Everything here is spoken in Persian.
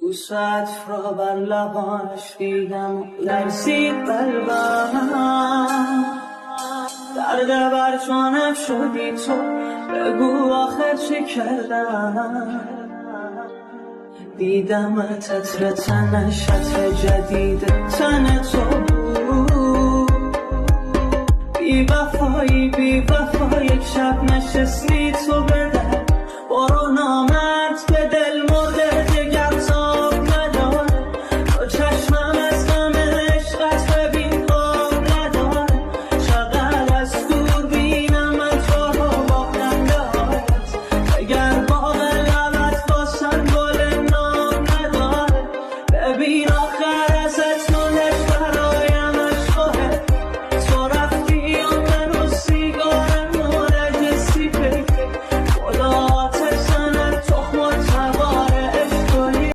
بوسات را بر لبانش دیدم لرزید قلبم درد بر جانم شدی تو بگو آخر چه کردم دیدم تتر تنش عطر جدید تن تو بود بی وفایی یک شب نشستی تو به در برو نام